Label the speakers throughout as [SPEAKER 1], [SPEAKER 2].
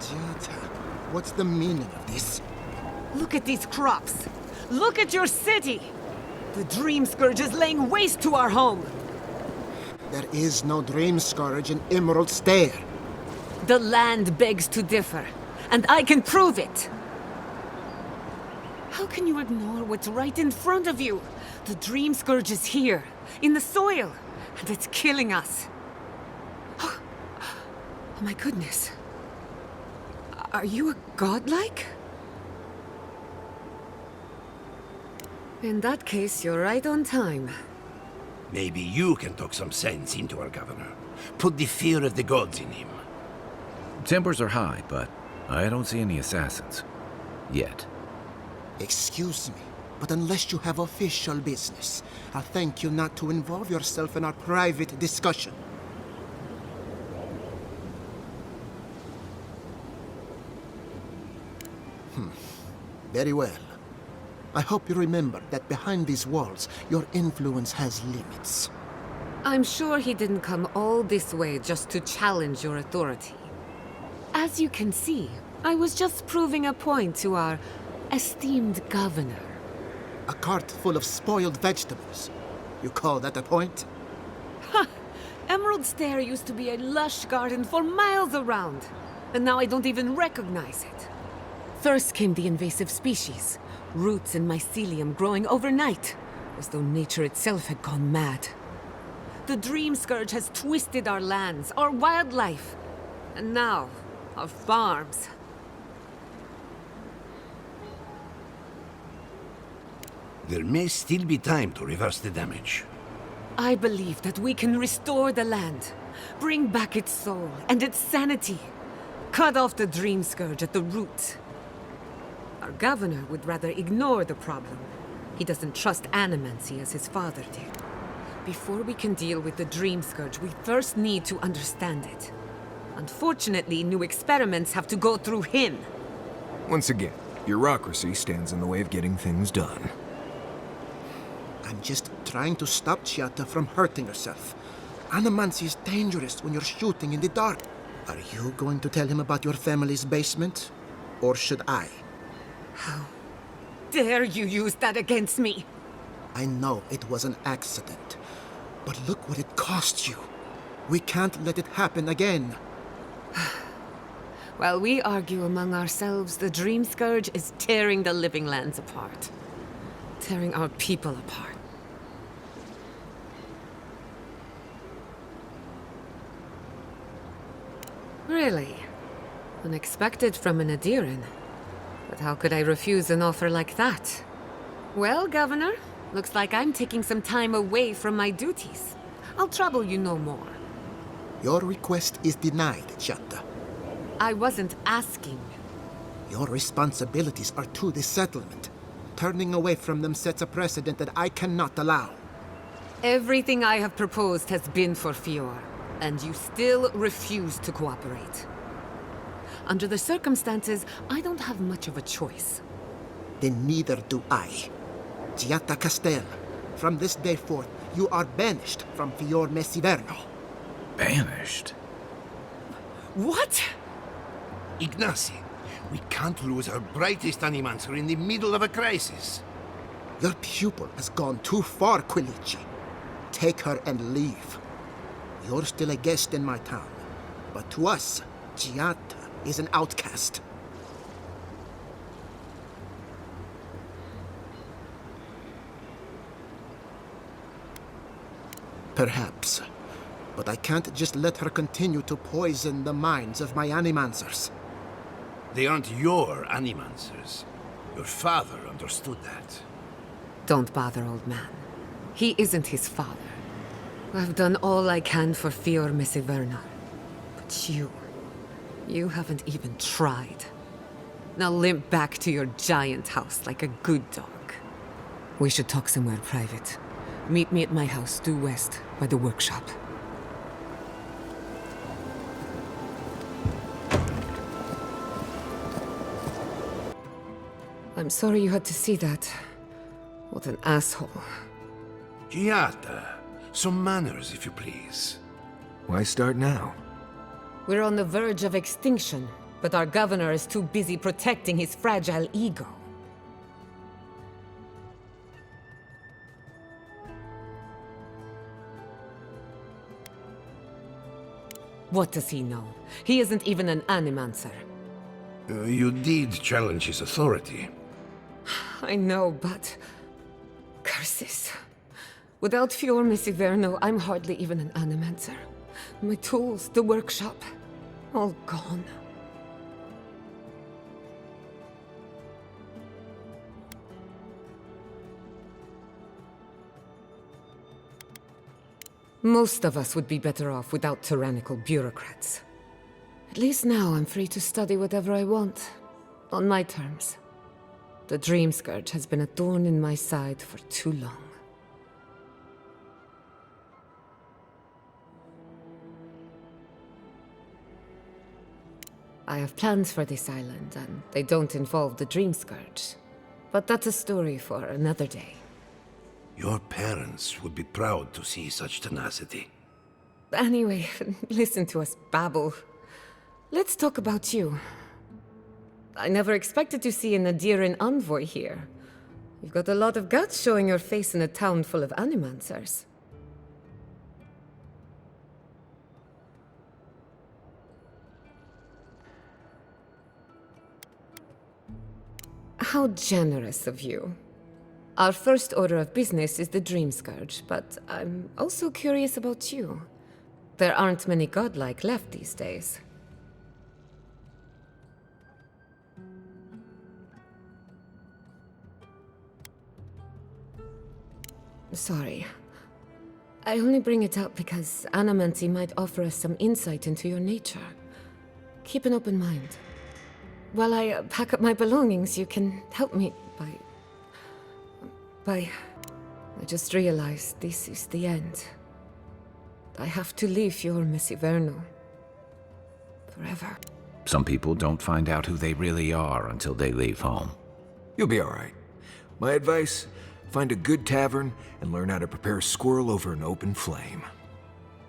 [SPEAKER 1] Giatta, what's the meaning of this?
[SPEAKER 2] Look at these crops. Look at your city. The Dream Scourge is laying waste to our home.
[SPEAKER 1] There is no Dream Scourge in Emerald Stair.
[SPEAKER 2] The land begs to differ, and I can prove it. How can you ignore what's right in front of you? The Dream Scourge is here, in the soil, and it's killing us. Oh my goodness. Are you a godlike? In that case, you're right on time.
[SPEAKER 3] Maybe you can talk some sense into our governor. Put the fear of the gods in him.
[SPEAKER 4] Tempers are high, but I don't see any assassins. Yet.
[SPEAKER 1] Excuse me, but unless you have official business, I'll thank you not to involve yourself in our private discussion. Very well. I hope you remember that behind these walls, your influence has limits.
[SPEAKER 2] I'm sure he didn't come all this way just to challenge your authority. As you can see, I was just proving a point to our esteemed governor.
[SPEAKER 1] A cart full of spoiled vegetables. You call that a point?
[SPEAKER 2] Emerald Stair used to be a lush garden for miles around, and now I don't even recognize it. First came the invasive species, roots and mycelium growing overnight, as though nature itself had gone mad. The Dream Scourge has twisted our lands, our wildlife, and now, our farms.
[SPEAKER 3] There may still be time to reverse the damage.
[SPEAKER 2] I believe that we can restore the land, bring back its soul and its sanity, cut off the Dream Scourge at the root. Our governor would rather ignore the problem. He doesn't trust animancy as his father did. Before we can deal with the Dream Scourge, we first need to understand it. Unfortunately, new experiments have to go through him.
[SPEAKER 5] Once again, bureaucracy stands in the way of getting things done.
[SPEAKER 1] I'm just trying to stop Giatta from hurting herself. Animancy is dangerous when you're shooting in the dark. Are you going to tell him about your family's basement? Or should I?
[SPEAKER 2] How dare you use that against me?
[SPEAKER 1] I know it was an accident, but look what it cost you. We can't let it happen again.
[SPEAKER 2] While we argue among ourselves, the Dream Scourge is tearing the living lands apart. Tearing our people apart. Really? Unexpected from an Adiran. But how could I refuse an offer like that? Well, Governor, looks like I'm taking some time away from my duties. I'll trouble you no more.
[SPEAKER 1] Your request is denied, Giatta.
[SPEAKER 2] I wasn't asking.
[SPEAKER 1] Your responsibilities are to the settlement. Turning away from them sets a precedent that I cannot allow.
[SPEAKER 2] Everything I have proposed has been for Fiora, and you still refuse to cooperate. Under the circumstances, I don't have much of a choice.
[SPEAKER 1] Then neither do I. Giatta Castel, from this day forth, you are banished from Fior Messiverno.
[SPEAKER 4] Banished?
[SPEAKER 2] What?
[SPEAKER 3] Ignacy, we can't lose our brightest animancer in the middle of a crisis.
[SPEAKER 1] Your pupil has gone too far, Quilici. Take her and leave. You're still a guest in my town, but to us, Giatta is an outcast. Perhaps, but I can't just let her continue to poison the minds of my animancers.
[SPEAKER 3] They aren't your animancers. Your father understood that.
[SPEAKER 2] Don't bother, old man. He isn't his father. I've done all I can for Fior Messiverno. But you haven't even tried. Now limp back to your giant house like a good dog. We should talk somewhere private. Meet me at my house due west, by the workshop. I'm sorry you had to see that. What an asshole.
[SPEAKER 3] Giatta, some manners, if you please.
[SPEAKER 5] Why start now?
[SPEAKER 2] We're on the verge of extinction. But our governor is too busy protecting his fragile ego. What does he know? He isn't even an animancer.
[SPEAKER 3] You did challenge his authority.
[SPEAKER 2] I know, but... curses. Without Fior Messiverno, I'm hardly even an animancer. My tools, the workshop, all gone. Most of us would be better off without tyrannical bureaucrats. At least now I'm free to study whatever I want, on my terms. The Dream Scourge has been a thorn in my side for too long. I have plans for this island, and they don't involve the Dream Scourge. But that's a story for another day.
[SPEAKER 3] Your parents would be proud to see such tenacity.
[SPEAKER 2] Anyway, listen to us babble. Let's talk about you. I never expected to see an Nadiran envoy here. You've got a lot of guts showing your face in a town full of animancers. How generous of you. Our first order of business is the Dream Scourge, but I'm also curious about you. There aren't many godlike left these days. Sorry. I only bring it up because Anamancy might offer us some insight into your nature. Keep an open mind. While I pack up my belongings, you can help me I just realized this is the end. I have to leave Fior Messiverno. Forever.
[SPEAKER 4] Some people don't find out who they really are until they leave home.
[SPEAKER 5] You'll be all right. My advice, find a good tavern and learn how to prepare squirrel over an open flame.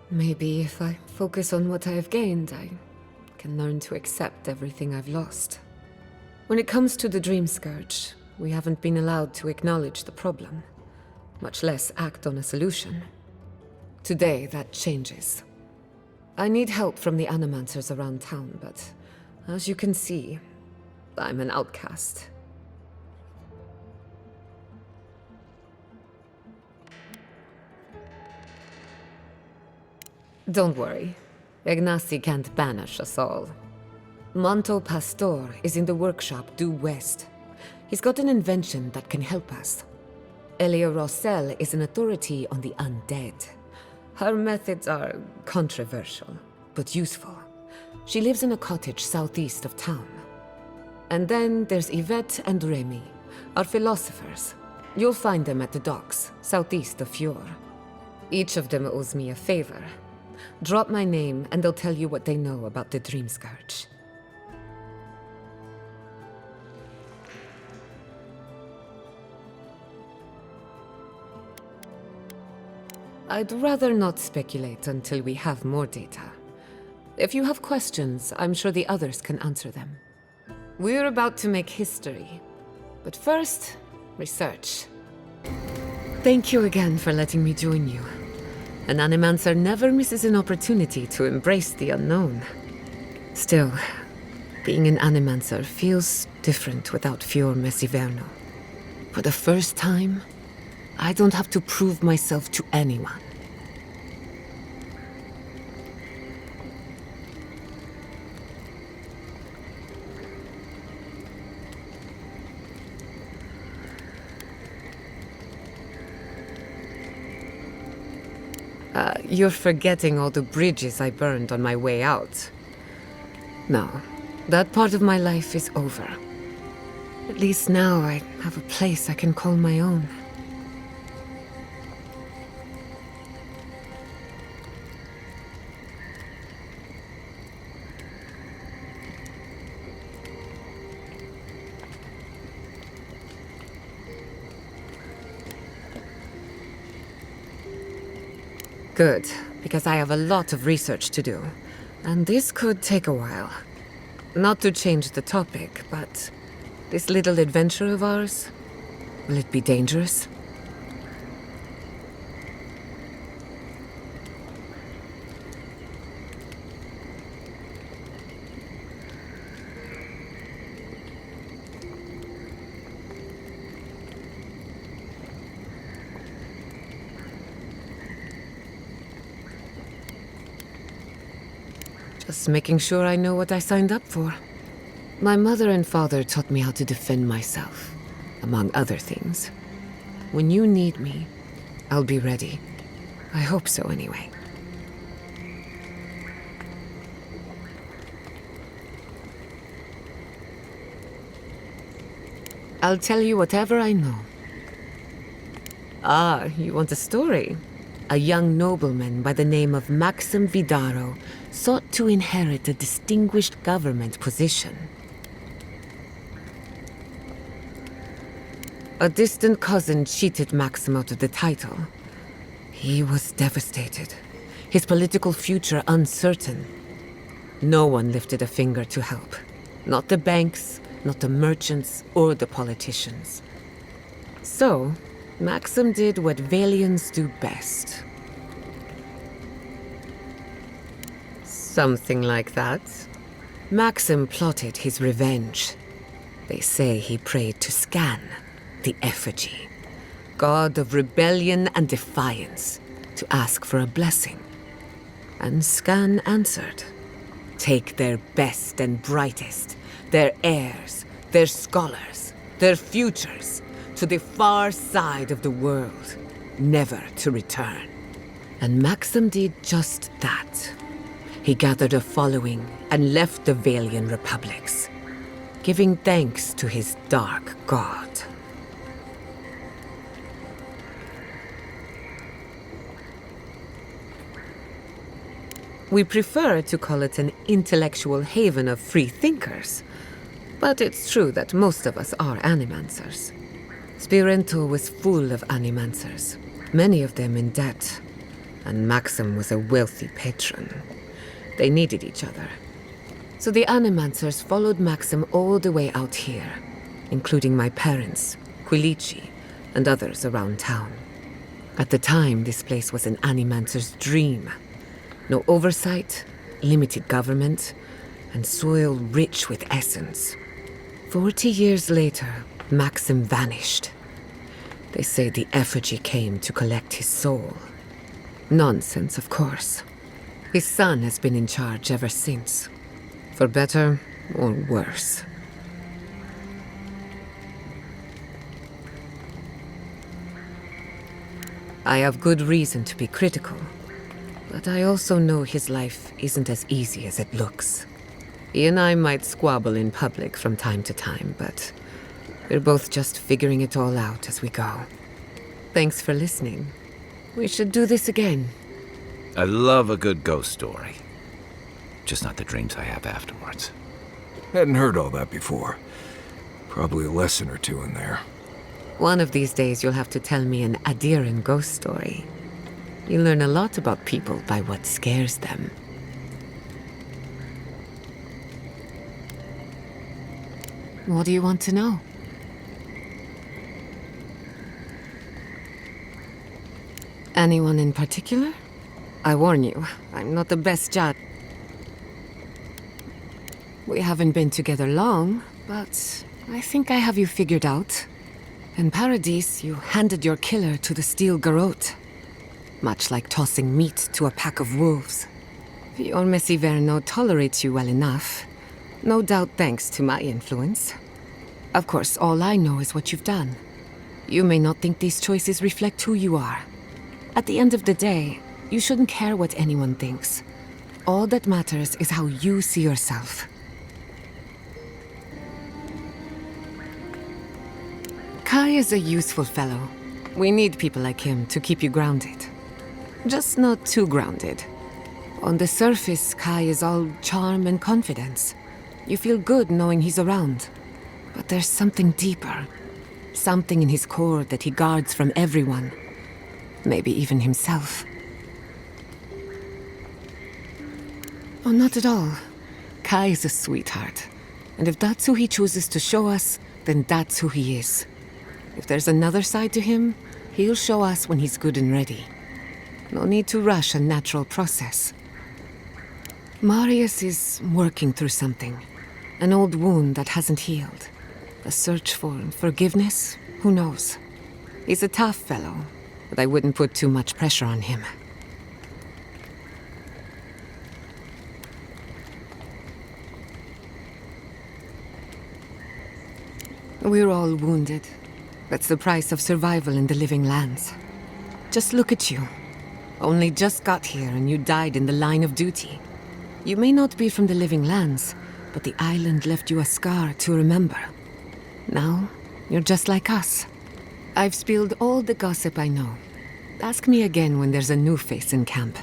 [SPEAKER 2] Maybe if I focus on what I have gained, I can learn to accept everything I've lost. When it comes to the Dream Scourge, we haven't been allowed to acknowledge the problem, much less act on a solution. Today, that changes. I need help from the animancers around town, but as you can see, I'm an outcast. Don't worry. Ignacy can't banish us all. Manto Pastor is in the workshop due west. He's got an invention that can help us. Elia Rossell is an authority on the undead. Her methods are controversial, but useful. She lives in a cottage southeast of town. And then there's Yvette and Remy, our philosophers. You'll find them at the docks, southeast of Fior. Each of them owes me a favor. Drop my name and they'll tell you what they know about the Dream Scourge. I'd rather not speculate until we have more data. If you have questions, I'm sure the others can answer them. We're about to make history. But first, research. Thank you again for letting me join you. An animancer never misses an opportunity to embrace the unknown. Still, being an animancer feels different without Fior Messiverno. For the first time, I don't have to prove myself to anyone. You're forgetting all the bridges I burned on my way out. No, that part of my life is over. At least now I have a place I can call my own. Good, because I have a lot of research to do, and this could take a while. Not to change the topic, but this little adventure of ours, will it be dangerous? Just making sure I know what I signed up for. My mother and father taught me how to defend myself, among other things. When you need me, I'll be ready. I hope so, anyway. I'll tell you whatever I know. Ah, you want a story? A young nobleman by the name of Maxim Vidaro sought to inherit a distinguished government position. A distant cousin cheated Maxim out of the title. He was devastated, his political future uncertain. No one lifted a finger to help. Not the banks, not the merchants, or the politicians. So, Maxim did what Valians do best. Something like that. Maxim plotted his revenge. They say he prayed to Scan, the effigy, god of rebellion and defiance, to ask for a blessing. And Scan answered. Take their best and brightest, their heirs, their scholars, their futures, to the far side of the world, never to return. And Maxim did just that. He gathered a following and left the Valian republics, giving thanks to his dark god. We prefer to call it an intellectual haven of free thinkers, but it's true that most of us are animancers. Spirento was full of animancers, many of them in debt, and Maxim was a wealthy patron. They needed each other. So the animancers followed Maxim all the way out here, including my parents, Quilici, and others around town. At the time, this place was an animancer's dream. No oversight, limited government, and soil rich with essence. 40 years later, Maxim vanished. They say the effigy came to collect his soul. Nonsense, of course. His son has been in charge ever since. For better or worse. I have good reason to be critical. But I also know his life isn't as easy as it looks. He and I might squabble in public from time to time, but we're both just figuring it all out as we go. Thanks for listening. We should do this again.
[SPEAKER 4] I love a good ghost story. Just not the dreams I have afterwards.
[SPEAKER 5] Hadn't heard all that before. Probably a lesson or two in there.
[SPEAKER 2] One of these days you'll have to tell me an Adiran ghost story. You learn a lot about people by what scares them. What do you want to know? Anyone in particular? I warn you, I'm not the best judge. We haven't been together long, but I think I have you figured out. In Paradise, you handed your killer to the Steel Garrote. Much like tossing meat to a pack of wolves. Your Messiverno tolerates you well enough. No doubt thanks to my influence. Of course, all I know is what you've done. You may not think these choices reflect who you are. At the end of the day, you shouldn't care what anyone thinks. All that matters is how you see yourself. Kai is a useful fellow. We need people like him to keep you grounded. Just not too grounded. On the surface, Kai is all charm and confidence. You feel good knowing he's around. But there's something deeper. Something in his core that he guards from everyone. Maybe even himself. Oh, not at all. Kai is a sweetheart. And if that's who he chooses to show us, then that's who he is. If there's another side to him, he'll show us when he's good and ready. No need to rush a natural process. Marius is working through something. An old wound that hasn't healed. A search for forgiveness? Who knows? He's a tough fellow, but I wouldn't put too much pressure on him. We're all wounded. That's the price of survival in the living lands. Just look at you. Only just got here and you died in the line of duty. You may not be from the living lands, but the island left you a scar to remember. Now, you're just like us. I've spilled all the gossip I know. Ask me again when there's a new face in camp.